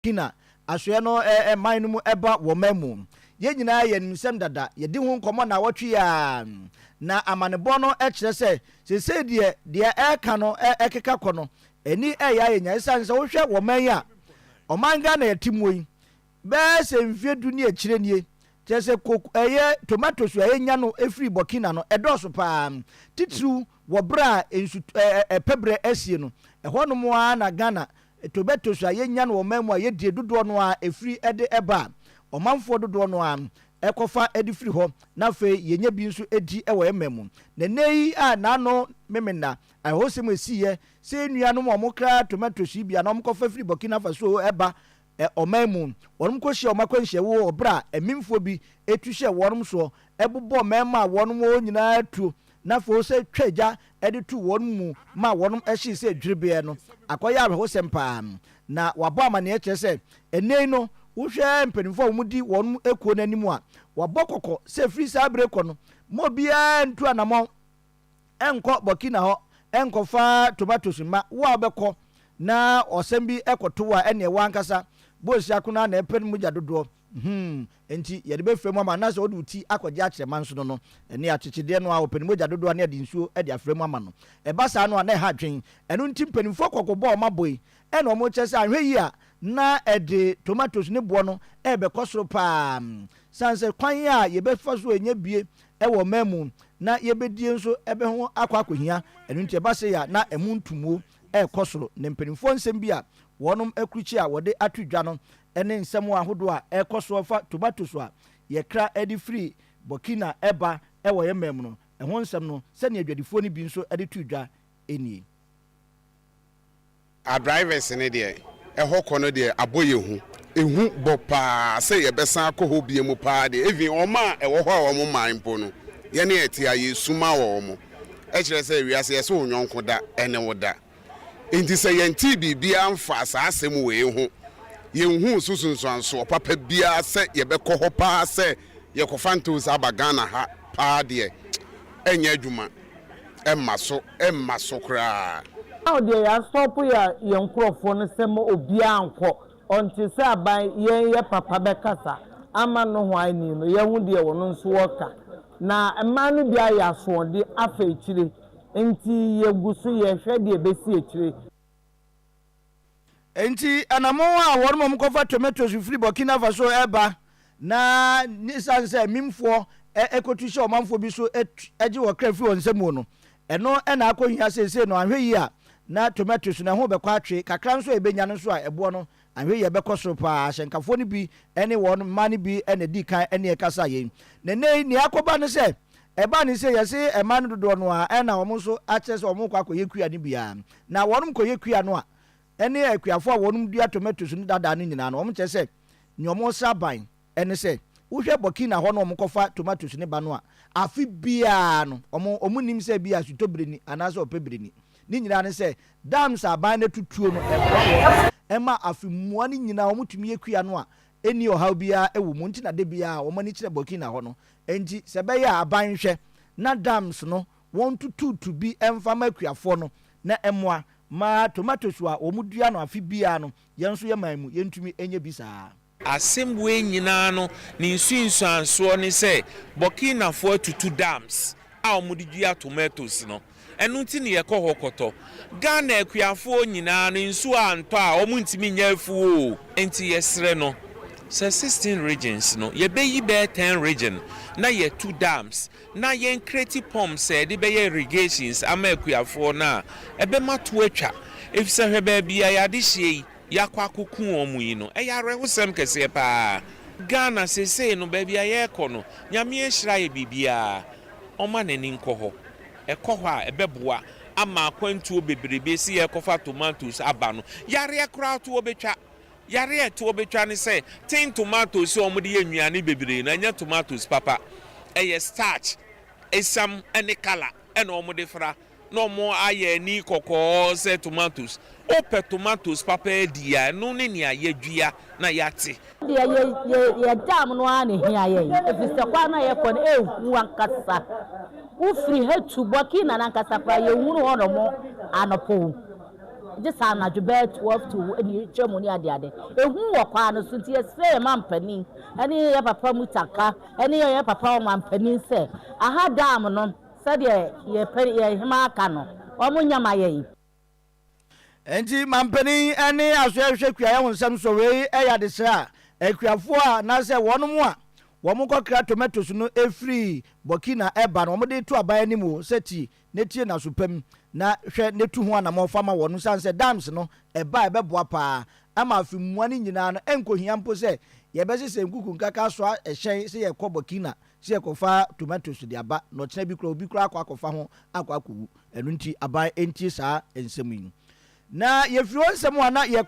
kina asoe no man no mu eba wo mamu ye nyina ye nimsem dada ye di ho nkomo na wotwe ya na amanebo no kire se de eka no ekeka kɔ no eni ya ye nya isan se wo hwɛ wo man ya omanga na yetimuyi be se mfie du ni akire nie se tomatoes ya nya no efiri Burkina no edoso pa titru wo bra ensu pebre asie no ɛhɔ no mo a na Ghana tomatoes ya nya no wo mamu a ye die dodo no a efiri ede eba ɔmanfo dodo no a ekofa edi firi hɔ na fe yenya bi nso edi ɛwɔ emamu na nei a na no memena ahosem esiye se nua no mo kra tomatoes bia na mo kofa firi Burkina Faso eba ɔmamu wɔnom kɔhye ɔmakɔnhye wo obra emimfo bi etuhye wɔnom so ɛbobɔ mɛma wɔnom o nyina tuo na fo se twagya ede tu wɔnom mu ma wɔnom ɛhye se dwirebe no akɔya ahosem pa na wabɔ amane kyerɛ se enei no wohwɛ mpanimfo a mudi wɔnom ekuo n'animu a wabɔ kɔkɔ se firi saa breko no mo bia ntu anamɔ ɛnkɔ Burkina hɔ ɛnkɔfa tomatoes ma wo abɛkɔ na ɔsɛm bi ɛkɔto a ɛne wankasa bosia kuna na ɛpɛ mu gya dodoɔ enti yɛde bɛfrɛ mu ama na sɛ wode uti akɔgye akyerɛ man so no ɛne akyekyedeɛ no a ɔpɛ mu gya dodoɔ ne ɛde nsuo ɛde afrɛ mu ama no ɛba saa no a na ɛha dwen ɛno nti mpanimfo kɔkɔbɔ ɔma boi ɛna ɔmo kyɛ sɛ ahwɛ yi a na ɛde tomatoes ne boɔ no ɛbɛkɔ soro paa sanse kwan a yɛbɛfa so enye bie ɛwɔ mamu na yɛbɛdie nso ɛbɛho akɔhia ɛno nti ɛba sɛ ya na ɛmu ntumuo ɛkɔ soro ne mpanimfo nsɛm bi a wɔnom akruchi a wɔde atudwa no ɛne nsɛm ahodo a ɛkɔ so fa tomatoes a yɛkra ɛde free Burkina ɛba ɛwɔ yɛ mamu no ɛho nsɛm no sɛ ne adwadifo no bi nso ɛde tudwa ɛnie a drivers ne de ɛhɔ kɔ no de aboye hu ehu bɔ paa sɛ yɛbɛsan akɔ hɔ bie mu paa de even ɔma ɛwɔ hɔ a wɔn man mpo no yɛne ɛte a yɛsuma wɔ wɔn ɛkyerɛ sɛ wiase yɛsɛ onyɔnko da ɛne wo da enti sɛ yɛnti bibia mfa saa asɛm wɔ ehu yɛnhu susunsuanso papa bia sɛ yɛbɛkɔ hɔ paa sɛ yɛkɔfa ntos aba Ghana ha paa de ɛnyɛ adwuma ɛmma so koraa now there are stop ya yenkrofo no sem obi anko onti se aban ye papa bekasa ama no ho ani no ye hu de wono nso woka na ema no bia ya so de afa ekire enti ye gusu ye hwe de besi ekire enti anamo a wormo mkofa tomatoes free Burkina Faso eba na nisan se mimfo ekotuhye omanfo bi so eji wo kra free wonsemu no eno na akɔhia sese no ahwe yi a na tomatoes na ho bɛkɔ atwe kakra nso ebenya no so a ɛboɔ no ahwe yi bɛkɔ so pa hyenkafo no bi ɛne wɔn mane bi ɛna di kan ɛne ɛkasa yɛn na nei ne akɔba no sɛ ɛba ne sɛ yɛse ɛma no dodoɔ no a ɛna wɔn nso akyɛ sɛ wɔn kɔ akɔyɛ kua no bia na wɔn kɔyɛ kua no a ɛne akuafo a wɔn dua tomatoes no dada no nyinaa no wɔn kyɛ sɛ nyɔmo saban ɛne sɛ wohwɛ Burkina hɔ no wɔn kɔfa tomatoes ne ba no a afi bia no wɔn nim sɛ bia sutobireni anaasɛ ɔpɛbireni ni nyina ne sɛ dams aban na tutuo no ɛma afimua ni nyina wɔn tumi ekua no a eni ɔhaw bia ɛwɔ mu nti na de bia wɔn ani kyerɛ Burkina hɔ no enti sɛ bɛyɛ aban hwɛ na dams no wɔn tututu bi ɛmfa ma akuafoɔ no na ɛmoa ma tomatoes a wɔn dua no afi bia no yɛn nso yɛ man mu yɛntumi enye bi saa asɛmwe nyinaa no ne nsuansoɔ ne sɛ Burkina fo tutu dams a wɔn de dua tomatoes no ɛno nti ne yɛkɔ hɔ kɔtɔ Ghana akuafo nyinaa no nsuo antɔ a wɔn ntumi nya afuo enti yɛsrɛ no sɛ 16 regions no yɛbɛyi bɛyɛ 10 region na yɛ 2 dams na yɛn create pumps de bɛyɛ irrigations ama akuafo na ɛbɛma to atwa efisɛ hwɛ baabi a yɛade hye yakɔ akɔku wɔn yi no ɛyɛ arɛhosɛm kɛseɛ paa Ghana sesei no baabi a yɛkɔ no nyame ahyira yɛ bibia ɔma n'ani nkɔ hɔ ɛkɔ hɔ a ɛbɛboa ama akwantuo bebrebe si yɛkɔfa tomatoes aba no yare akora to obetwa yare to obetwa ne sɛ tin tomatoes ɔmo de yɛ nnuane bebrebe na nya tomatoes papa ɛyɛ starch esam ɛne kala ɛna ɔmo de fra no mo ayɛ ni kɔkɔɔ sɛ tomatoes opɛ tomatoes papa dia no ne nia yɛdua na yate yɛ dam no a ne hia yɛ efisɛ kwa na yɛ kɔ no ehu ankasa ufiri hatu Burkina na ankasa pa yɛ hunu hɔ no mo anɔpɔ just an adjubet 12 to any Germany at the other. A who walk on a city, a say a man penny, any papa mutaka, any papa man penny say. I had damn, said ye penny, ye himakano, or munyamaye. Enti mampani ene asohwe kwa ya wonsam so we eya de sra akuafo a na se wono mu a wo mo kokra tomatoes no efri Burkina eba no mo de tu aban animu seti netie na sopam na hwe netu ho anamo fama wono sanse dams no eba ebeboa pa ama afi muani nyina no enkohia mpo se ye be sese nkuku nkaka so ehyen se ye kɔ Burkina se ye kɔfa tomatoes de aba no kyena bi kura akɔfa ho akwakuwu enu nti aban enti saa ensem yi na yefiri onsem wana ye